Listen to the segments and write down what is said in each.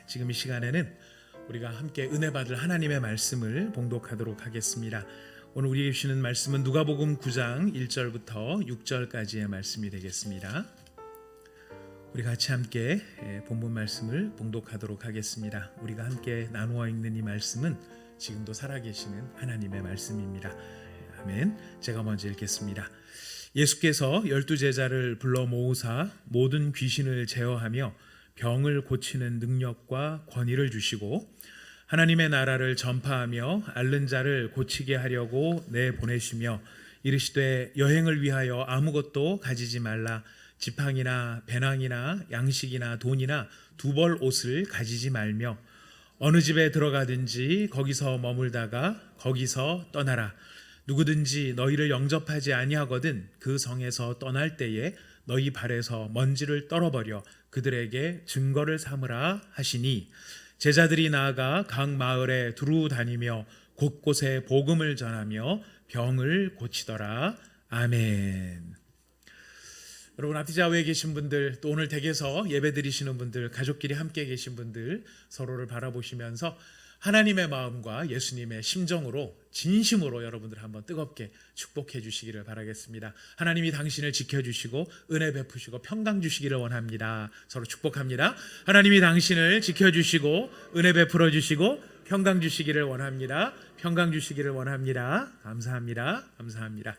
지금 이 시간에는 우리가 함께 은혜 받을 하나님의 말씀을 봉독하도록 하겠습니다. 오늘 우리에게 주시는 말씀은 누가복음 9장 1절부터 6절까지의 말씀이 되겠습니다. 우리 같이 함께 본문 말씀을 봉독하도록 하겠습니다. 우리가 함께 나누어 읽는 이 말씀은 지금도 살아계시는 하나님의 말씀입니다. 아멘. 제가 먼저 읽겠습니다. 예수께서 12제자를 불러 모으사 모든 귀신을 제어하며 병을 고치는 능력과 권위를 주시고 하나님의 나라를 전파하며 앓는 자를 고치게 하려고 내보내시며 이르시되 여행을 위하여 아무것도 가지지 말라. 지팡이나 배낭이나 양식이나 돈이나 두벌 옷을 가지지 말며 어느 집에 들어가든지 거기서 머물다가 거기서 떠나라. 누구든지 너희를 영접하지 아니하거든 그 성에서 떠날 때에 너희 발에서 먼지를 떨어버려 그들에게 증거를 삼으라 하시니 제자들이 나아가 각 마을에 두루 다니며 곳곳에 복음을 전하며 병을 고치더라. 아멘. 여러분, 앞뒤 좌우에 계신 분들, 또 오늘 댁에서 예배 드리시는 분들, 가족끼리 함께 계신 분들 서로를 바라보시면서 하나님의 마음과 예수님의 심정으로 진심으로 여러분들 한번 뜨겁게 축복해 주시기를 바라겠습니다. 하나님이 당신을 지켜주시고 은혜 베푸시고 평강 주시기를 원합니다. 서로 축복합니다. 하나님이 당신을 지켜주시고 은혜 베풀어 주시고 평강 주시기를 원합니다. 평강 주시기를 원합니다. 감사합니다. 감사합니다.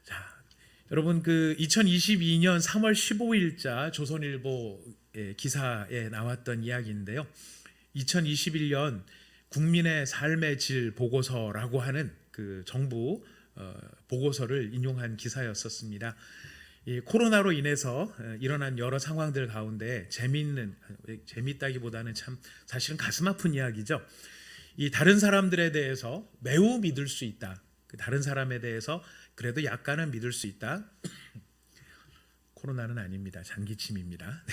자, 여러분, 2022년 3월 15일자 조선일보 기사에 나왔던 이야기인데요. 2021년 국민의 삶의 질 보고서라고 하는 그 정부 보고서를 인용한 기사였었습니다. 이 코로나로 인해서 일어난 여러 상황들 가운데 재밌다기보다는 참 사실은 가슴 아픈 이야기죠. 이 다른 사람들에 대해서 매우 믿을 수 있다. 다른 사람에 대해서 그래도 약간은 믿을 수 있다. 코로나는 아닙니다. 장기침입니다.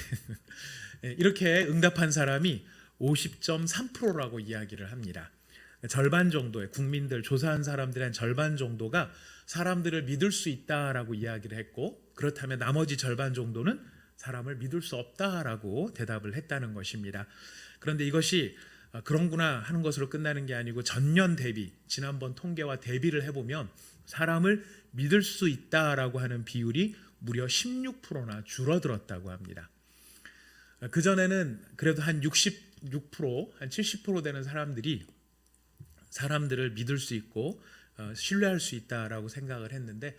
이렇게 응답한 사람이 50.3%라고 이야기를 합니다. 절반 정도의 국민들, 조사한 사람들의 한 절반 정도가 사람들을 믿을 수 있다라고 이야기를 했고, 그렇다면 나머지 절반 정도는 사람을 믿을 수 없다라고 대답을 했다는 것입니다. 그런데 이것이 그런구나 하는 것으로 끝나는 게 아니고 전년 대비, 지난번 통계와 대비를 해보면 사람을 믿을 수 있다라고 하는 비율이 무려 16%나 줄어들었다고 합니다. 그전에는 그래도 한 66%, 한 70% 되는 사람들이 사람들을 믿을 수 있고 신뢰할 수 있다라고 생각을 했는데,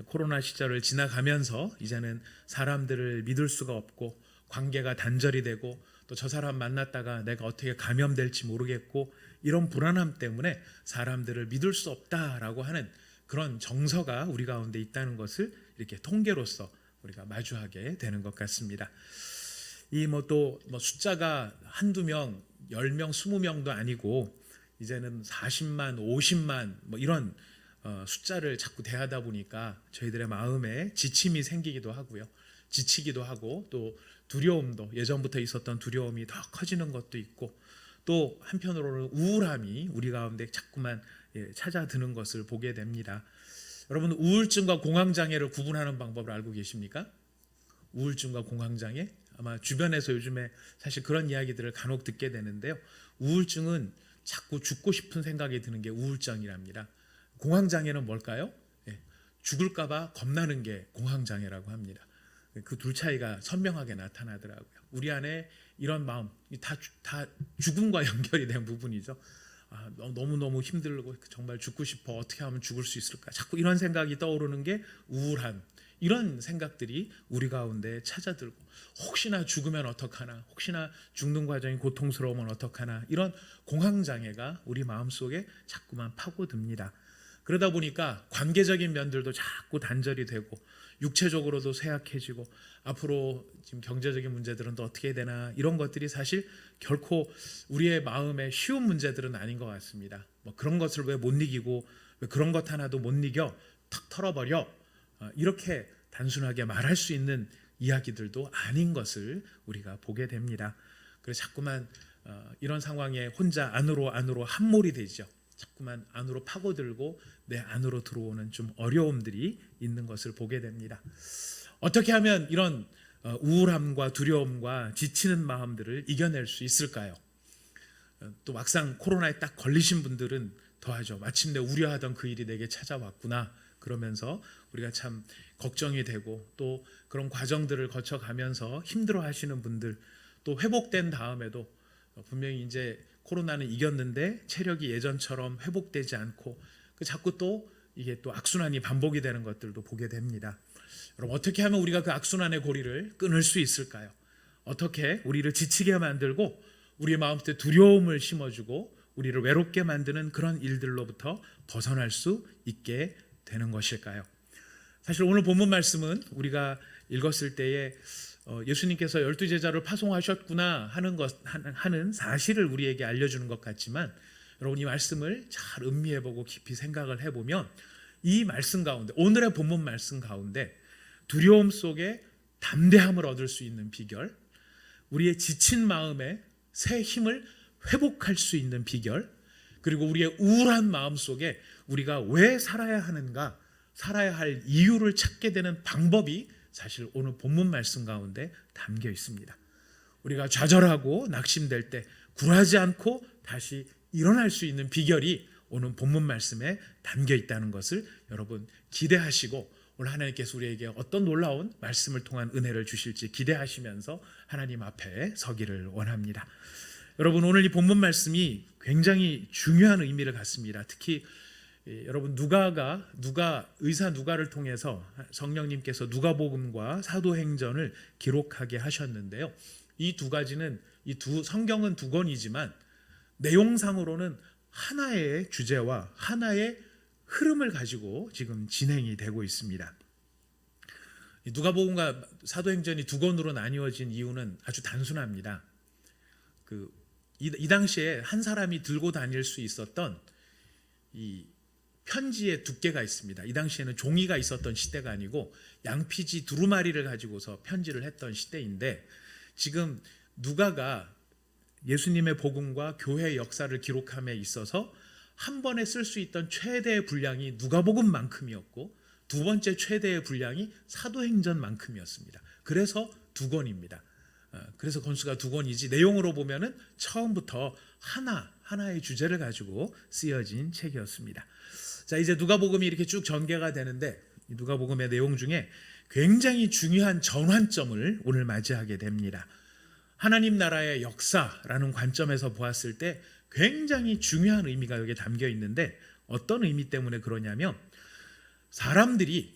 코로나 시절을 지나가면서 이제는 사람들을 믿을 수가 없고 관계가 단절이 되고 또 저 사람 만났다가 내가 어떻게 감염될지 모르겠고 이런 불안함 때문에 사람들을 믿을 수 없다라고 하는 그런 정서가 우리 가운데 있다는 것을 이렇게 통계로서 우리가 마주하게 되는 것 같습니다. 이 또 숫자가 한두 명, 10명, 20명도 아니고 이제는 40만, 50만 이런 숫자를 자꾸 대하다 보니까 저희들의 마음에 지침이 생기기도 하고요. 지치기도 하고 또 두려움도, 예전부터 있었던 두려움이 더 커지는 것도 있고, 또 한편으로는 우울함이 우리 가운데 자꾸만 찾아드는 것을 보게 됩니다. 여러분, 우울증과 공황장애를 구분하는 방법을 알고 계십니까? 우울증과 공황장애? 아마 주변에서 요즘에 사실 그런 이야기들을 간혹 듣게 되는데요. 우울증은 자꾸 죽고 싶은 생각이 드는 게 우울증이랍니다. 공황장애는 뭘까요? 죽을까 봐 겁나는 게 공황장애라고 합니다. 그 둘 차이가 선명하게 나타나더라고요. 우리 안에 이런 마음, 다 죽음과 연결이 된 부분이죠. 너무너무 힘들고 정말 죽고 싶어, 어떻게 하면 죽을 수 있을까, 자꾸 이런 생각이 떠오르는 게 우울한, 이런 생각들이 우리 가운데 찾아들고, 혹시나 죽으면 어떡하나, 혹시나 죽는 과정이 고통스러우면 어떡하나, 이런 공황장애가 우리 마음속에 자꾸만 파고듭니다. 그러다 보니까 관계적인 면들도 자꾸 단절이 되고 육체적으로도 쇠약해지고, 앞으로 지금 경제적인 문제들은 또 어떻게 되나, 이런 것들이 사실 결코 우리의 마음에 쉬운 문제들은 아닌 것 같습니다. 그런 것을 왜 못 이기고, 왜 그런 것 하나도 못 이겨, 탁 털어버려, 이렇게 단순하게 말할 수 있는 이야기들도 아닌 것을 우리가 보게 됩니다. 그래서 자꾸만 이런 상황에 혼자 안으로 함몰이 되죠. 자꾸만 안으로 파고들고 내 안으로 들어오는 좀 어려움들이 있는 것을 보게 됩니다. 어떻게 하면 이런 우울함과 두려움과 지치는 마음들을 이겨낼 수 있을까요? 또 막상 코로나에 딱 걸리신 분들은 더하죠. 마침내 우려하던 그 일이 내게 찾아왔구나. 그러면서 우리가 참 걱정이 되고 또 그런 과정들을 거쳐가면서 힘들어 하시는 분들, 또 회복된 다음에도 분명히 이제 코로나는 이겼는데 체력이 예전처럼 회복되지 않고 자꾸 또 이게 또 악순환이 반복이 되는 것들도 보게 됩니다. 여러분, 어떻게 하면 우리가 그 악순환의 고리를 끊을 수 있을까요? 어떻게 우리를 지치게 만들고 우리의 마음속에 두려움을 심어주고 우리를 외롭게 만드는 그런 일들로부터 벗어날 수 있게 되는 것일까요? 사실 오늘 본문 말씀은 우리가 읽었을 때에 예수님께서 12제자를 파송하셨구나 하는 사실을 우리에게 알려주는 것 같지만, 여러분 이 말씀을 잘 음미해보고 깊이 생각을 해보면 이 말씀 가운데, 오늘의 본문 말씀 가운데 두려움 속에 담대함을 얻을 수 있는 비결, 우리의 지친 마음에 새 힘을 회복할 수 있는 비결, 그리고 우리의 우울한 마음 속에 우리가 왜 살아야 하는가, 살아야 할 이유를 찾게 되는 방법이 사실 오늘 본문 말씀 가운데 담겨 있습니다. 우리가 좌절하고 낙심될 때 굴하지 않고 다시 일어날 수 있는 비결이 오늘 본문 말씀에 담겨 있다는 것을 여러분 기대하시고, 오늘 하나님께서 우리에게 어떤 놀라운 말씀을 통한 은혜를 주실지 기대하시면서 하나님 앞에 서기를 원합니다. 여러분, 오늘 이 본문 말씀이 굉장히 중요한 의미를 갖습니다. 특히 여러분 의사 누가를 통해서 성령님께서 누가복음과 사도행전을 기록하게 하셨는데요. 이 두 가지는 성경은 두 권이지만 내용상으로는 하나의 주제와 하나의 흐름을 가지고 지금 진행이 되고 있습니다. 누가복음과 사도행전이 두 권으로 나뉘어진 이유는 아주 단순합니다. 이 당시에 한 사람이 들고 다닐 수 있었던 이 편지의 두께가 있습니다. 이 당시에는 종이가 있었던 시대가 아니고 양피지 두루마리를 가지고서 편지를 했던 시대인데, 지금 누가가 예수님의 복음과 교회의 역사를 기록함에 있어서 한 번에 쓸 수 있던 최대의 분량이 누가복음만큼이었고, 두 번째 최대의 분량이 사도행전만큼이었습니다. 그래서 두 권입니다. 그래서 권수가 두 권이지, 내용으로 보면은 처음부터 하나의 주제를 가지고 쓰여진 책이었습니다. 자, 이제 누가복음이 이렇게 쭉 전개가 되는데, 이 누가복음의 내용 중에 굉장히 중요한 전환점을 오늘 맞이하게 됩니다. 하나님 나라의 역사라는 관점에서 보았을 때 굉장히 중요한 의미가 여기에 담겨 있는데, 어떤 의미 때문에 그러냐면, 사람들이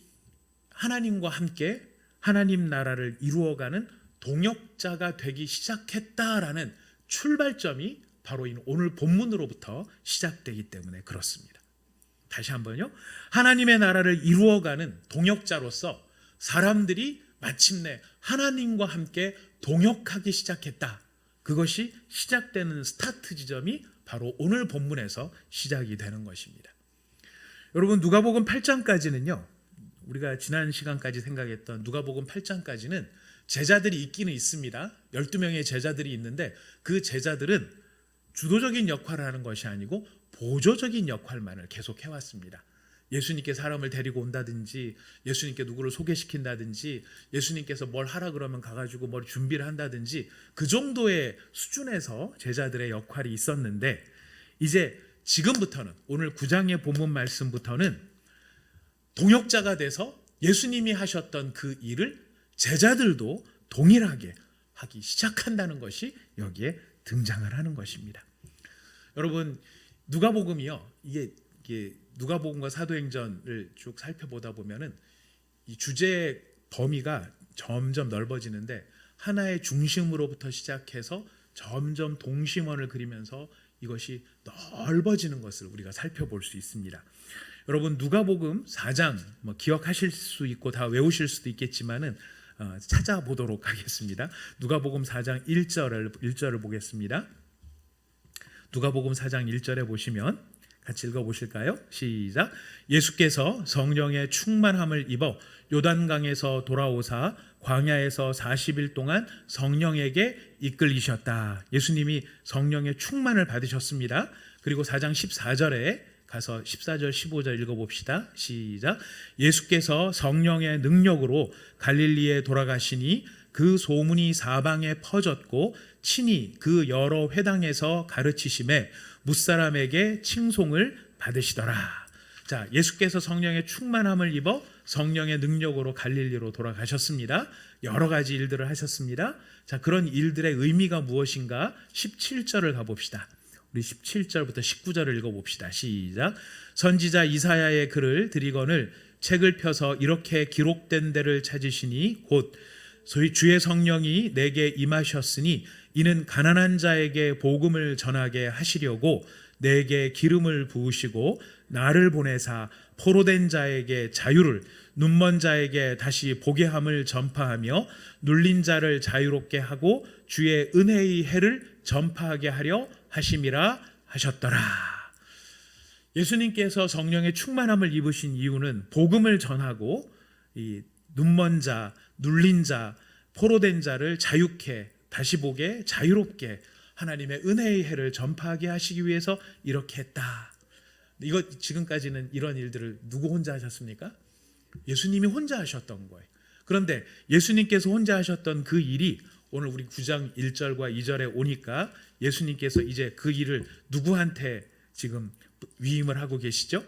하나님과 함께 하나님 나라를 이루어가는 동역자가 되기 시작했다라는 출발점이 바로 오늘 본문으로부터 시작되기 때문에 그렇습니다. 다시 한번요. 하나님의 나라를 이루어가는 동역자로서 사람들이 마침내 하나님과 함께 동역하기 시작했다. 그것이 시작되는 스타트 지점이 바로 오늘 본문에서 시작이 되는 것입니다. 여러분, 누가복음 8장까지는요, 우리가 지난 시간까지 생각했던 누가복음 8장까지는 제자들이 있기는 있습니다. 12명의 제자들이 있는데 그 제자들은 주도적인 역할을 하는 것이 아니고 보조적인 역할만을 계속 해왔습니다. 예수님께 사람을 데리고 온다든지, 예수님께 누구를 소개시킨다든지, 예수님께서 뭘 하라 그러면 가가지고 뭘 준비를 한다든지, 그 정도의 수준에서 제자들의 역할이 있었는데, 이제 지금부터는, 오늘 9장의 본문 말씀부터는 동역자가 돼서 예수님이 하셨던 그 일을 제자들도 동일하게 하기 시작한다는 것이 여기에 등장을 하는 것입니다. 여러분, 누가복음이요, 이게 누가복음과 사도행전을 쭉 살펴보다 보면은 이 주제의 범위가 점점 넓어지는데, 하나의 중심으로부터 시작해서 점점 동심원을 그리면서 이것이 넓어지는 것을 우리가 살펴볼 수 있습니다. 여러분, 누가복음 4장 기억하실 수 있고 다 외우실 수도 있겠지만은 찾아보도록 하겠습니다. 누가복음 4장 1절을 보겠습니다. 누가복음 4장 1절에 보시면 같이 읽어보실까요? 시작. 예수께서 성령의 충만함을 입어 요단강에서 돌아오사 광야에서 40일 동안 성령에게 이끌리셨다. 예수님이 성령의 충만을 받으셨습니다. 그리고 4장 14절에 가서 14절 15절 읽어봅시다. 시작. 예수께서 성령의 능력으로 갈릴리에 돌아가시니 그 소문이 사방에 퍼졌고 친히 그 여러 회당에서 가르치심에 뭇사람에게 칭송을 받으시더라. 자, 예수께서 성령의 충만함을 입어 성령의 능력으로 갈릴리로 돌아가셨습니다. 여러 가지 일들을 하셨습니다. 자, 그런 일들의 의미가 무엇인가? 17절을 가봅시다. 우리 17절부터 19절을 읽어봅시다. 시작. 선지자 이사야의 글을 드리거늘 책을 펴서 이렇게 기록된 데를 찾으시니 곧 소위 주의 성령이 내게 임하셨으니 이는 가난한 자에게 복음을 전하게 하시려고 내게 기름을 부으시고 나를 보내사 포로된 자에게 자유를, 눈먼 자에게 다시 보게 함을 전파하며 눌린 자를 자유롭게 하고 주의 은혜의 해를 전파하게 하려 하심이라 하셨더라. 예수님께서 성령의 충만함을 입으신 이유는 복음을 전하고 이 눈먼 자, 눌린 자, 포로된 자를 자유케, 다시 보게, 자유롭게 하나님의 은혜의 해를 전파하게 하시기 위해서 이렇게 했다. 이거 지금까지는 이런 일들을 누구 혼자 하셨습니까? 예수님이 혼자 하셨던 거예요. 그런데 예수님께서 혼자 하셨던 그 일이 오늘 우리 9장 1절과 2절에 오니까 예수님께서 이제 그 일을 누구한테 지금 위임을 하고 계시죠?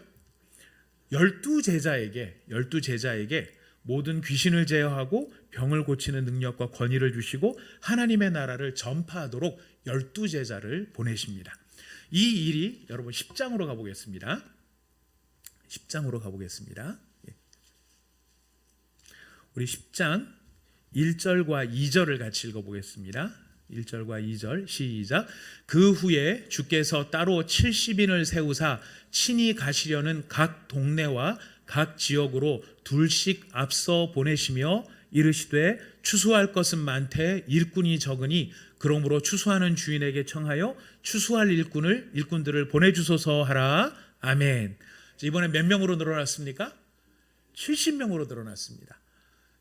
12제자에게 모든 귀신을 제어하고 병을 고치는 능력과 권위를 주시고 하나님의 나라를 전파하도록 12제자를 보내십니다. 이 일이 여러분 10장으로 가보겠습니다. 10장으로 가보겠습니다. 우리 10장 1절과 2절을 같이 읽어보겠습니다. 1절과 2절 시작. 그 후에 주께서 따로 70인을 세우사 친히 가시려는 각 동네와 각 지역으로 둘씩 앞서 보내시며 이르시되 추수할 것은 많되 일꾼이 적으니 그러므로 추수하는 주인에게 청하여 추수할 일꾼들을 보내주소서 하라. 아멘. 이번에 몇 명으로 늘어났습니까? 70명으로 늘어났습니다.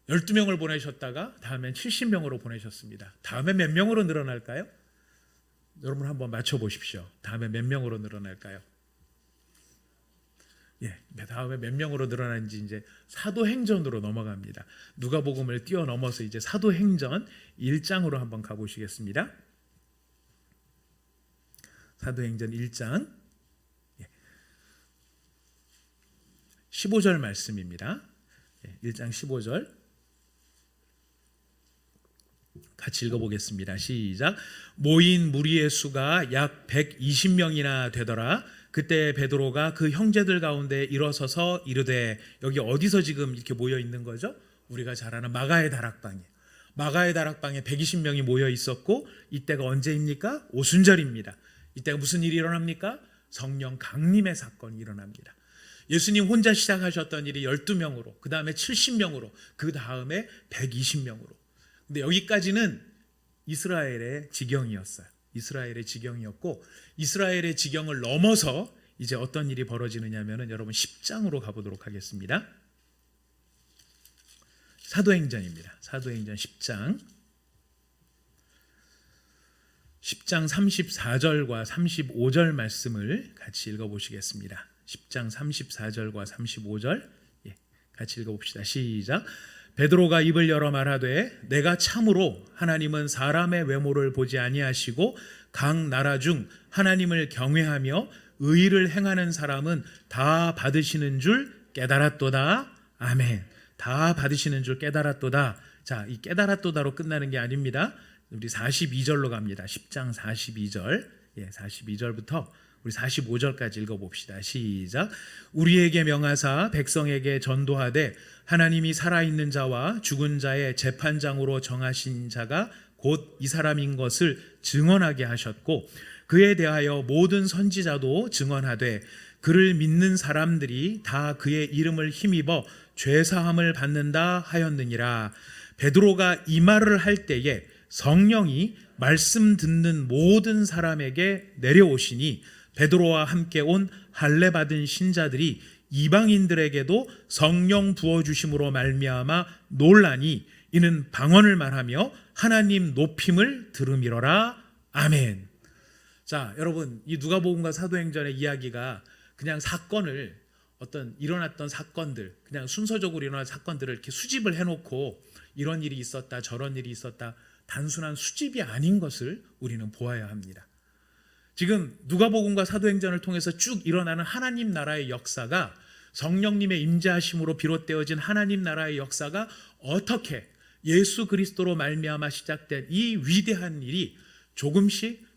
12명을 보내셨다가 다음엔 70명으로 보내셨습니다. 다음에 몇 명으로 늘어날까요? 여러분 한번 맞춰보십시오. 다음에 몇 명으로 늘어날까요? 다음에 몇 명으로 늘어나는지 이제 사도행전으로 넘어갑니다. 누가복음을 뛰어넘어서 이제 사도행전 1장으로 한번 가보시겠습니다. 사도행전 1장 15절 말씀입니다. 1장 15절 같이 읽어보겠습니다. 시작. 모인 무리의 수가 약 120명이나 되더라. 그때 베드로가 그 형제들 가운데 일어서서 이르되, 여기 어디서 지금 이렇게 모여 있는 거죠? 우리가 잘 아는 마가의 다락방이에요. 마가의 다락방에 120명이 모여 있었고, 이때가 언제입니까? 오순절입니다. 이때가 무슨 일이 일어납니까? 성령 강림의 사건이 일어납니다. 예수님 혼자 시작하셨던 일이 12명으로, 그 다음에 70명으로, 그 다음에 120명으로. 근데 여기까지는 이스라엘의 지경이었어요. 이스라엘의 지경이었고, 이스라엘의 지경을 넘어서 이제 어떤 일이 벌어지느냐면은 여러분 10장으로 가보도록 하겠습니다. 사도행전입니다. 사도행전 10장 34절과 35절 말씀을 같이 읽어보시겠습니다. 10장 34절과 35절 같이 읽어봅시다. 시작. 베드로가 입을 열어 말하되, 내가 참으로 하나님은 사람의 외모를 보지 아니하시고 각 나라 중 하나님을 경외하며 의를 행하는 사람은 다 받으시는 줄 깨달았도다. 아멘. 다 받으시는 줄 깨달았도다. 자, 이 깨달았도다로 끝나는 게 아닙니다. 우리 42절로 갑니다. 10장 42절 42절부터 우리 45절까지 읽어봅시다. 시작. 우리에게 명하사 백성에게 전도하되, 하나님이 살아있는 자와 죽은 자의 재판장으로 정하신 자가 곧 이 사람인 것을 증언하게 하셨고, 그에 대하여 모든 선지자도 증언하되, 그를 믿는 사람들이 다 그의 이름을 힘입어 죄사함을 받는다 하였느니라. 베드로가 이 말을 할 때에 성령이 말씀 듣는 모든 사람에게 내려오시니, 베드로와 함께 온 할례 받은 신자들이 이방인들에게도 성령 부어주심으로 말미암아 놀라니, 이는 방언을 말하며 하나님 높임을 들음이로라. 아멘. 자, 여러분, 이 누가복음과 사도행전의 이야기가 그냥 사건을 어떤 일어났던 사건들, 그냥 순서적으로 일어난 사건들을 이렇게 수집을 해놓고 이런 일이 있었다, 저런 일이 있었다, 단순한 수집이 아닌 것을 우리는 보아야 합니다. 지금 누가복음과 사도행전을 통해서 쭉 일어나는 하나님 나라의 역사가, 성령님의 임재하심으로 비롯되어진 하나님 나라의 역사가 어떻게 예수 그리스도로 말미암아 시작된 이 위대한 일이 조금씩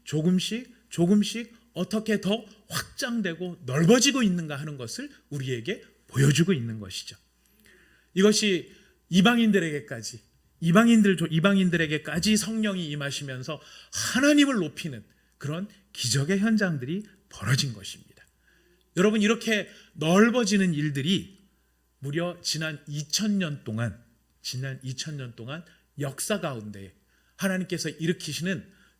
어떻게 더 확장되고 넓어지고 있는가 하는 것을 우리에게 보여주고 있는 것이죠. 이것이 이방인들에게까지 성령이 임하시면서 하나님을 높이는 그런 기적의 현장들이 벌어진 것입니다. 여러분, 이렇게 넓어지는 일들이 무려 지난 2000년 동안 역사 가운데 하나님께서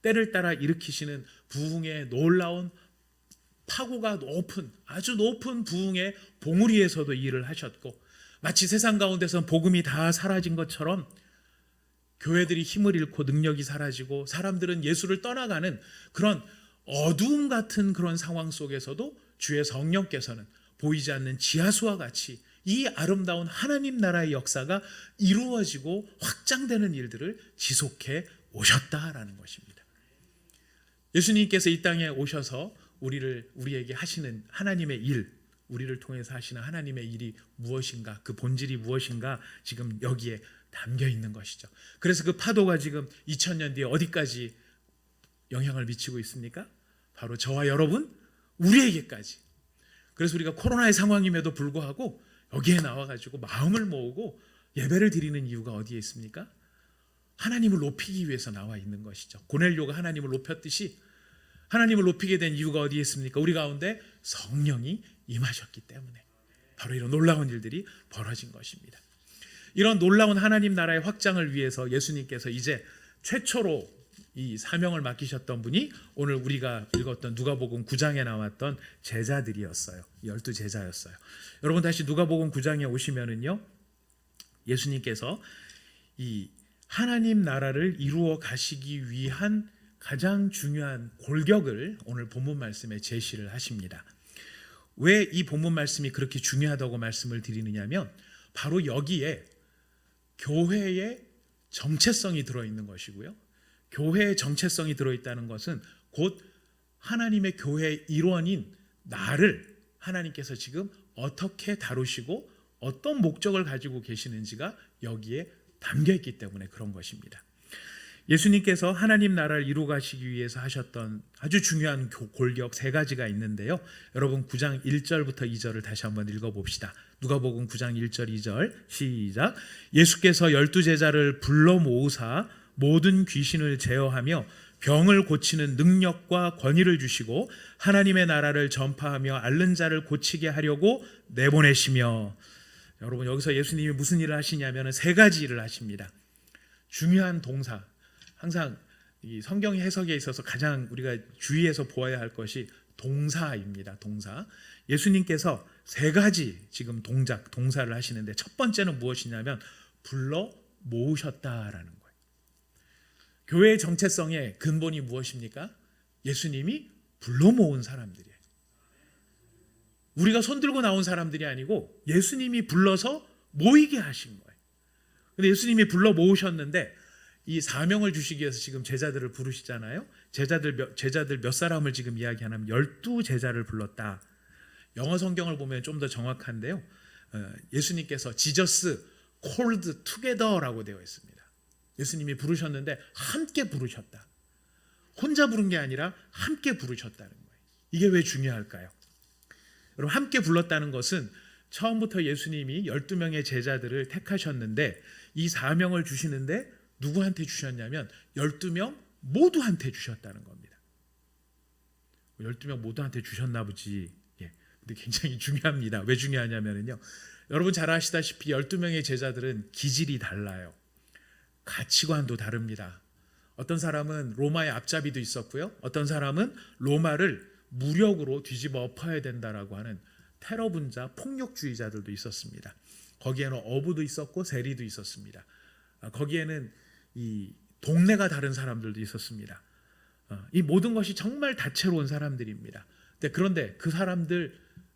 때를 따라 일으키시는 부흥의 놀라운 파고가 아주 높은 부흥의 봉우리에서도 일을 하셨고, 마치 세상 가운데서 복음이 다 사라진 것처럼 교회들이 힘을 잃고 능력이 사라지고 사람들은 예수를 떠나가는 그런 어두움 같은 그런 상황 속에서도 주의 성령께서는 보이지 않는 지하수와 같이 이 아름다운 하나님 나라의 역사가 이루어지고 확장되는 일들을 지속해 오셨다라는 것입니다. 예수님께서 이 땅에 오셔서 우리에게 하시는 하나님의 일, 우리를 통해서 하시는 하나님의 일이 무엇인가, 그 본질이 무엇인가 지금 여기에 담겨 있는 것이죠. 그래서 그 파도가 지금 2000년 뒤에 어디까지 영향을 미치고 있습니까? 바로 저와 여러분, 우리에게까지. 그래서 우리가 코로나의 상황임에도 불구하고 여기에 나와가지고 마음을 모으고 예배를 드리는 이유가 어디에 있습니까? 하나님을 높이기 위해서 나와 있는 것이죠. 고넬료가 하나님을 높였듯이 하나님을 높이게 된 이유가 어디에 있습니까? 우리 가운데 성령이 임하셨기 때문에 바로 이런 놀라운 일들이 벌어진 것입니다. 이런 놀라운 하나님 나라의 확장을 위해서 예수님께서 이제 최초로 이 사명을 맡기셨던 분이 오늘 우리가 읽었던 누가복음 9장에 나왔던 제자들이었어요. 12제자였어요. 여러분, 다시 누가복음 9장에 오시면은요, 예수님께서 이 하나님 나라를 이루어 가시기 위한 가장 중요한 골격을 오늘 본문 말씀에 제시를 하십니다. 왜 이 본문 말씀이 그렇게 중요하다고 말씀을 드리느냐면, 바로 여기에 교회의 정체성이 들어있는 것이고요. 교회의 정체성이 들어있다는 것은 곧 하나님의 교회의 일원인 나를 하나님께서 지금 어떻게 다루시고 어떤 목적을 가지고 계시는지가 여기에 담겨있기 때문에 그런 것입니다. 예수님께서 하나님 나라를 이루어 가시기 위해서 하셨던 아주 중요한 골격 3가지가 있는데요. 여러분, 9장 1절부터 2절을 다시 한번 읽어봅시다. 누가복음 9장 1절 2절 시작. 예수께서 12제자를 불러 모으사 모든 귀신을 제어하며 병을 고치는 능력과 권위를 주시고 하나님의 나라를 전파하며 앓는 자를 고치게 하려고 내보내시며. 여러분, 여기서 예수님이 무슨 일을 하시냐면 3가지 일을 하십니다. 중요한 동사, 항상 이 성경 해석에 있어서 가장 우리가 주의해서 보아야 할 것이 동사입니다. 동사. 예수님께서 3가지 지금 동사를 하시는데, 첫 번째는 무엇이냐면 불러 모으셨다라는 거예요. 교회의 정체성의 근본이 무엇입니까? 예수님이 불러 모은 사람들이에요. 우리가 손들고 나온 사람들이 아니고 예수님이 불러서 모이게 하신 거예요. 근데 예수님이 불러 모으셨는데 이 사명을 주시기 위해서 지금 제자들을 부르시잖아요. 제자들 몇 사람을 지금 이야기하냐면 12제자를 불렀다. 영어 성경을 보면 좀 더 정확한데요. 예수님께서 Jesus called together라고 되어 있습니다. 예수님이 부르셨는데 함께 부르셨다. 혼자 부른 게 아니라 함께 부르셨다는 거예요. 이게 왜 중요할까요? 여러분, 함께 불렀다는 것은 처음부터 예수님이 12명의 제자들을 택하셨는데 이 사명을 주시는데 누구한테 주셨냐면 12명 모두한테 주셨다는 겁니다. 12명 모두한테 주셨나 보지. 예. 근데 굉장히 중요합니다. 왜 중요하냐면요. 여러분 잘 아시다시피 12명의 제자들은 기질이 달라요. 가치관도 다릅니다. 어떤 사람은 로마의 앞잡이도 있었고요. 어떤 사람은 로마를 무력으로 뒤집어 엎어야 된다라고 하는 테러 분자, 폭력주의자들도 있었습니다. 거기에는 어부도 있었고 세리도 있었습니다. 거기에는 이 동네가 다른 사람들도 있었습니다. 이 모든 것이 정말 다채로운 사람들입니다. 그런데 그 사람들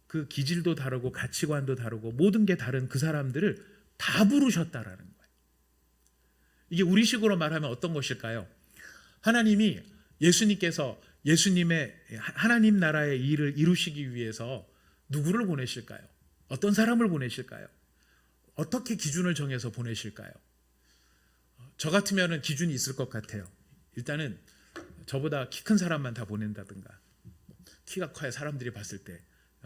그 기질도 다르고 가치관도 다르고 모든 게 다른 그 사람들을 다 부르셨다라는 거예요. 이게 우리식으로 말하면 어떤 것일까요? 하나님이 예수님께서 예수님의 하나님 나라의 일을 이루시기 위해서 누구를 보내실까요? 어떤 사람을 보내실까요? 어떻게 기준을 정해서 보내실까요? 저 같으면 기준이 있을 것 같아요. 일단은 저보다 키 큰 사람만 다 보낸다든가, 키가 커야 사람들이 봤을 때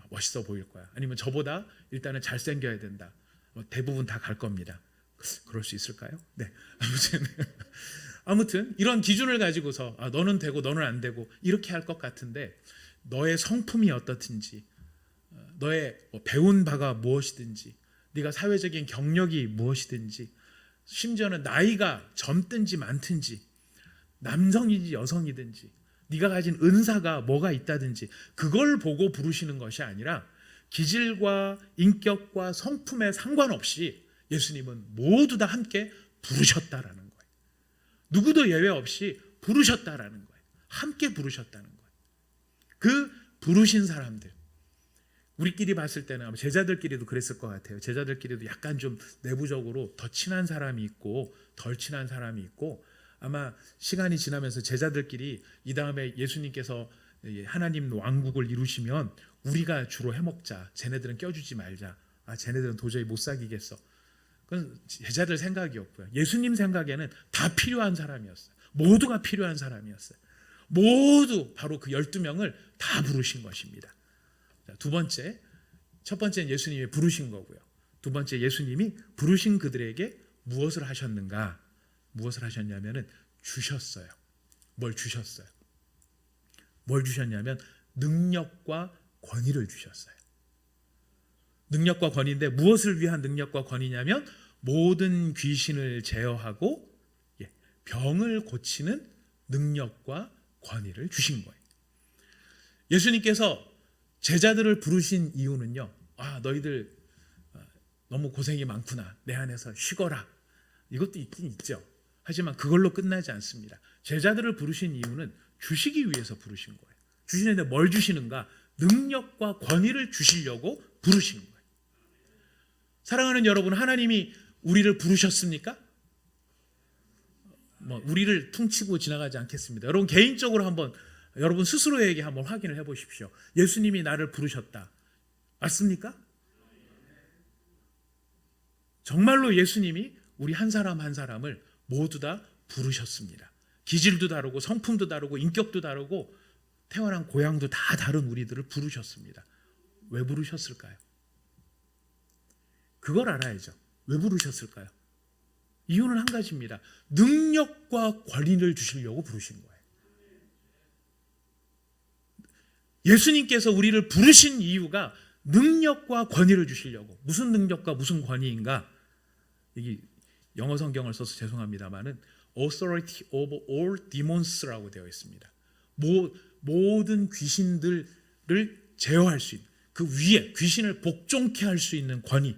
멋있어 보일 거야. 아니면 저보다 일단은 잘생겨야 된다. 대부분 다 갈 겁니다. 그럴 수 있을까요? 네. 아무튼 이런 기준을 가지고서 너는 되고 너는 안 되고 이렇게 할 것 같은데, 너의 성품이 어떻든지, 너의 배운 바가 무엇이든지, 네가 사회적인 경력이 무엇이든지, 심지어는 나이가 젊든지 많든지, 남성이든지 여성이든지, 네가 가진 은사가 뭐가 있다든지 그걸 보고 부르시는 것이 아니라 기질과 인격과 성품에 상관없이 예수님은 모두 다 함께 부르셨다라는 거예요. 누구도 예외 없이 부르셨다라는 거예요. 함께 부르셨다는 거예요. 그 부르신 사람들, 우리끼리 봤을 때는 아마 제자들끼리도 그랬을 것 같아요. 제자들끼리도 약간 좀 내부적으로 더 친한 사람이 있고 덜 친한 사람이 있고, 아마 시간이 지나면서 제자들끼리 이 다음에 예수님께서 하나님 왕국을 이루시면 우리가 주로 해먹자, 쟤네들은 껴주지 말자, 쟤네들은 도저히 못 사귀겠어. 그건 제자들 생각이었고요. 예수님 생각에는 다 필요한 사람이었어요. 모두가 필요한 사람이었어요. 모두 바로 그 12명을 다 부르신 것입니다. 두 번째, 첫 번째는 예수님이 부르신 거고요. 두 번째, 예수님이 부르신 그들에게 무엇을 하셨는가? 무엇을 하셨냐면은 주셨어요. 뭘 주셨어요? 뭘 주셨냐면 능력과 권위를 주셨어요. 능력과 권위인데 무엇을 위한 능력과 권위냐면 모든 귀신을 제어하고 병을 고치는 능력과 권위를 주신 거예요. 예수님께서 제자들을 부르신 이유는요, 너희들 너무 고생이 많구나, 내 안에서 쉬거라, 이것도 있긴 있죠. 하지만 그걸로 끝나지 않습니다. 제자들을 부르신 이유는 주시기 위해서 부르신 거예요. 주시는데 뭘 주시는가? 능력과 권위를 주시려고 부르신 거예요. 사랑하는 여러분, 하나님이 우리를 부르셨습니까? 우리를 퉁치고 지나가지 않겠습니다. 여러분 개인적으로 한번 여러분 스스로에게 한번 확인을 해보십시오. 예수님이 나를 부르셨다, 맞습니까? 정말로 예수님이 우리 한 사람 한 사람을 모두 다 부르셨습니다. 기질도 다르고 성품도 다르고 인격도 다르고 태어난 고향도 다 다른 우리들을 부르셨습니다. 왜 부르셨을까요? 그걸 알아야죠. 왜 부르셨을까요? 이유는 한 가지입니다. 능력과 권위를 주시려고 부르신 거예요. 예수님께서 우리를 부르신 이유가 능력과 권위를 주시려고. 무슨 능력과 무슨 권위인가? 여기 영어 성경을 써서 죄송합니다만은 authority over all demons라고 되어 있습니다. 모든 귀신들을 제어할 수 있는, 그 위에 귀신을 복종케 할 수 있는 권위,